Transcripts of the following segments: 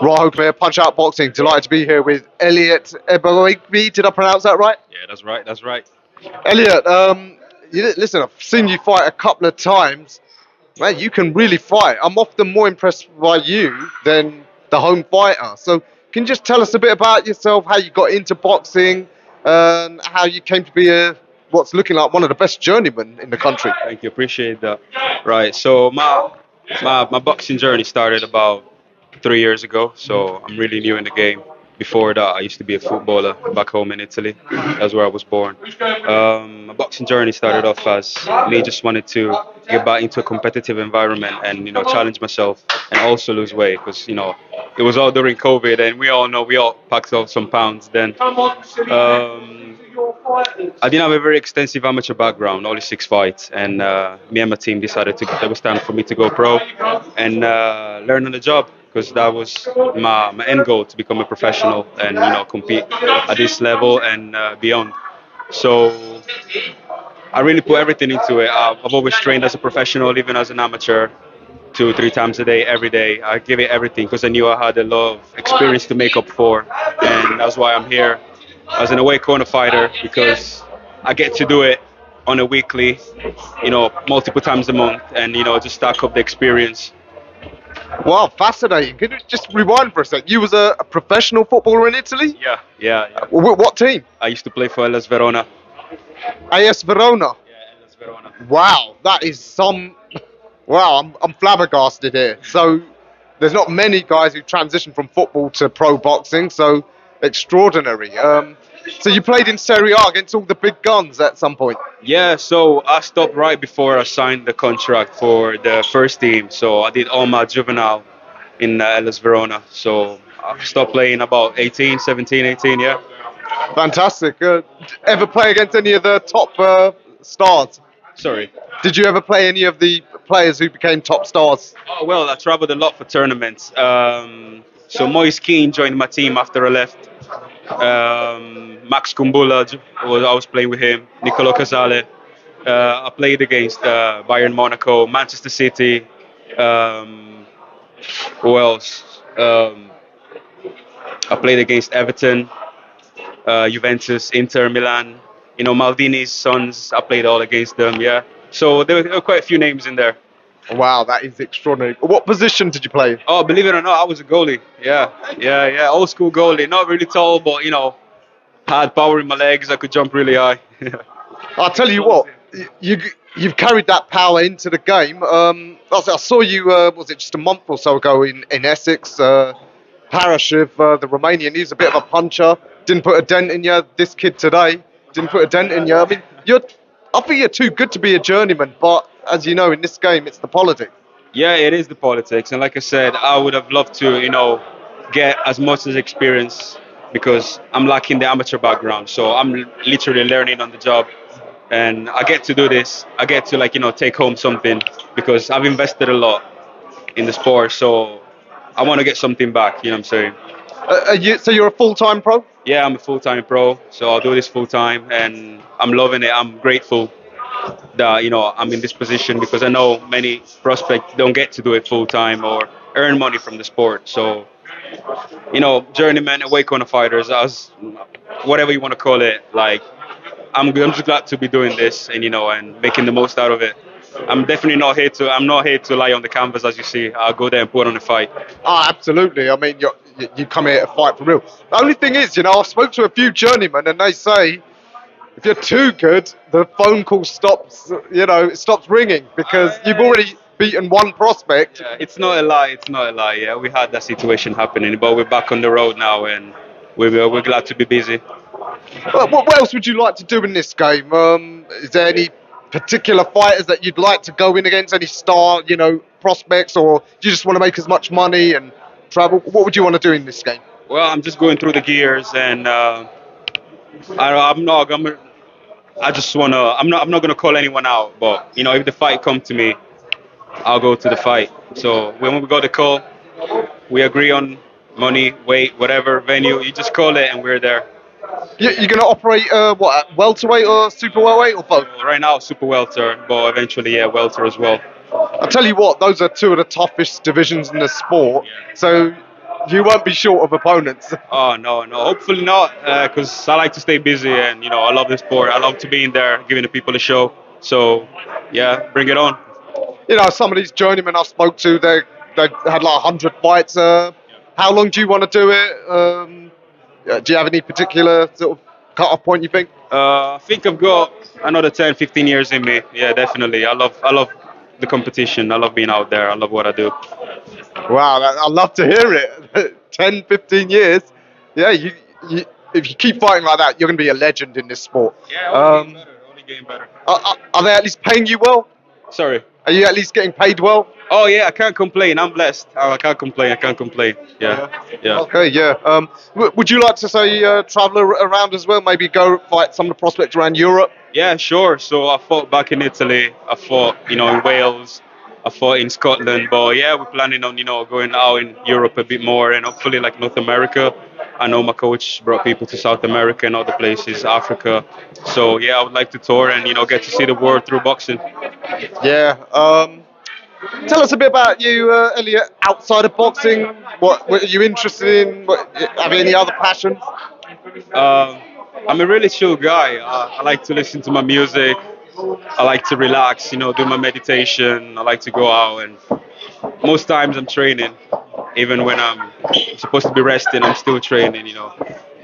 Rahul here, Punch Out Boxing. Delighted to be here with Elliot Eboigbe. Did I pronounce that right? Yeah, that's right. That's right. Elliot, listen, I've seen you fight a couple of times. Man, you can really fight. I'm often more impressed by you than the home fighter. So, can you just tell us a bit about yourself, how you got into boxing, and how you came to be what's looking like one of the best journeymen in the country? Thank you. Appreciate that. Right. So my boxing journey started about 3 years ago. So I'm really new in the game. Before that, I used to be a footballer back home in Italy. That's where I was born. My boxing journey started off as me just wanted to get back into a competitive environment and challenge myself and also lose weight because it was all during COVID and we all know we all packed off some pounds then. I didn't have a very extensive amateur background, only 6 fights, and me and my team decided it was time for me to go pro and learn on the job because that was my end goal to become a professional and compete at this level and beyond. So I really put everything into it. I've always trained as a professional, even as an amateur, 2 3 times a day, every day. I give it everything because I knew I had a lot of experience to make up for, and that's why I'm here as an away corner fighter because I get to do it on a weekly, multiple times a month, and just stack up the experience. Wow, fascinating. Can you just rewind for a sec? You was a professional footballer in Italy? Yeah, yeah, yeah. What team? I used to play for Hellas Verona. AS Verona. Yeah, Hellas Verona. Wow, that is some. Wow, I'm flabbergasted here. So, there's not many guys who transition from football to pro boxing, so extraordinary. So you played in Serie A against all the big guns at some point. Yeah, so I stopped right before I signed the contract for the first team. So I did all my juvenile in Hellas Verona. So I stopped playing about 18, 17, 18, yeah. Fantastic. Ever play against any of the top stars? Sorry. Did you ever play any of the players who became top stars? Oh, well, I traveled a lot for tournaments. So Moise Keane joined my team after I left. Max Kumbula, I was playing with him. Nicolo Casale. I played against Bayern Monaco, Manchester City. Um, who else? I played against Everton, Juventus, Inter Milan. Maldini's sons. I played all against them. Yeah. So there were quite a few names in there. Wow, that is extraordinary. What position did you play? Oh, believe it or not, I was a goalie. Yeah, yeah, yeah. Old school goalie. Not really tall, but had power in my legs. I could jump really high. I'll tell you what, you've carried that power into the game. I saw you, was it just a month or so ago in Essex? Parashiv, the Romanian, he's a bit of a puncher. Didn't put a dent in you. This kid today didn't put a dent in you. I mean, I think you're too good to be a journeyman, but as you know, in this game, it's the politics. Yeah, it is the politics, and like I said, I would have loved to, get as much as experience because I'm lacking the amateur background. So I'm literally learning on the job, and I get to do this. I get to take home something because I've invested a lot in the sport. So I want to get something back. You know what I'm saying? So you're a full-time pro? Yeah, I'm a full-time pro, so I'll do this full-time, and I'm loving it. I'm grateful that I'm in this position because I know many prospects don't get to do it full-time or earn money from the sport. So, journeymen, away corner fighters, as whatever you want to call it, like I'm just glad to be doing this and and making the most out of it. I'm not here to lie on the canvas as you see. I'll go there and put on a fight. Ah, absolutely. I mean, you come here to fight for real. The only thing is, I've spoke to a few journeymen and they say if you're too good, the phone call stops, it stops ringing because you've already beaten one prospect. Yeah, it's not a lie. It's not a lie. Yeah, we had that situation happening, but we're back on the road now, and we're glad to be busy. What else would you like to do in this game? Is there any particular fighters that you'd like to go in against? Any star, prospects, or do you just want to make as much money and travel? What would you want to do in this game? Well, I'm just going through the gears, and I'm not gonna. I just wanna. I'm not gonna call anyone out, but if the fight come to me, I'll go to the fight. So when we got the call, we agree on money, weight, whatever venue. You just call it, and we're there. You're going to operate welterweight or super welterweight or both? Right now, super welter, but eventually, yeah, welter as well. I tell you what, those are two of the toughest divisions in the sport. Yeah. So you won't be short of opponents. Oh no, no. Hopefully not, because I like to stay busy, and I love the sport. I love to be in there, giving the people a show. So, yeah, bring it on. You know, some of these journeymen I spoke to, they had like 100 fights. How long do you want to do it? Do you have any particular sort of cut-off point, you think? I think I've got another 10, 15 years in me. Yeah, definitely. I love the competition. I love being out there. I love what I do. Wow, I love to hear it. 10, 15 years. Yeah, you, if you keep fighting like that, you're going to be a legend in this sport. Yeah, only getting better. Only getting better. Are they at least paying you well? Sorry. Are you at least getting paid well? Oh yeah, I can't complain. I'm blessed. I can't complain. I can't complain. Yeah, yeah. Okay, yeah. Would you like to say travel around as well? Maybe go fight some of the prospects around Europe? Yeah, sure. So I fought back in Italy. I fought, in Wales. I fought in Scotland. But yeah, we're planning on, going out in Europe a bit more and hopefully like North America. I know my coach brought people to South America and other places, Africa. So yeah, I would like to tour and, get to see the world through boxing. Yeah. Tell us a bit about you, Elliot, outside of boxing. What are you interested in? Have you any other passions? Um, I'm a really chill guy. I like to listen to my music. I like to relax, do my meditation. I like to go out, and most times I'm training. Even when I'm supposed to be resting, I'm still training.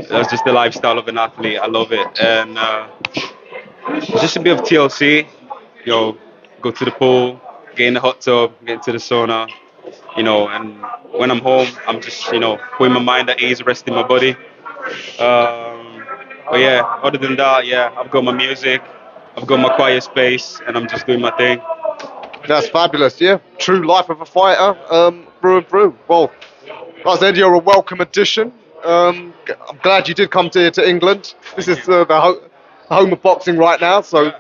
That's just the lifestyle of an athlete. I love it. And just a bit of TLC, you know, go to the pool, get in the hot tub, get into the sauna, and when I'm home, I'm just, putting my mind at ease, resting my body. But yeah, other than that, yeah, I've got my music, I've got my quiet space, and I'm just doing my thing. That's fabulous, yeah. True life of a fighter, through and through. Well, like I said, you're a welcome addition. I'm glad you did come to England. This is the home of boxing right now, so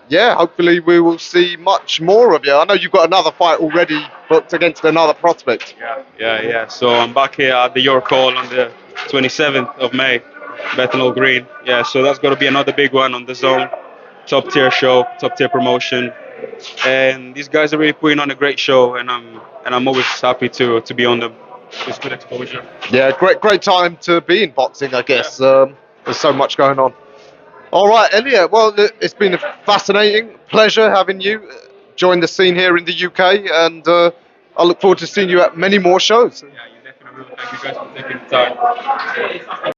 yeah, hopefully we will see much more of you. I know you've got another fight already booked against another prospect. Yeah. So I'm back here at the York Hall on the 27th of May, Bethnal Green. Yeah, so that's going to be another big one on the zone. Top tier show, top tier promotion. And these guys are really putting on a great show, and I'm always happy to be on them. It's good exposure. Yeah, great time to be in boxing, I guess. There's so much going on. All right, Elliot. Well, it's been a fascinating pleasure having you join the scene here in the UK, and I look forward to seeing you at many more shows. Yeah, you definitely will. Thank you guys for taking the time.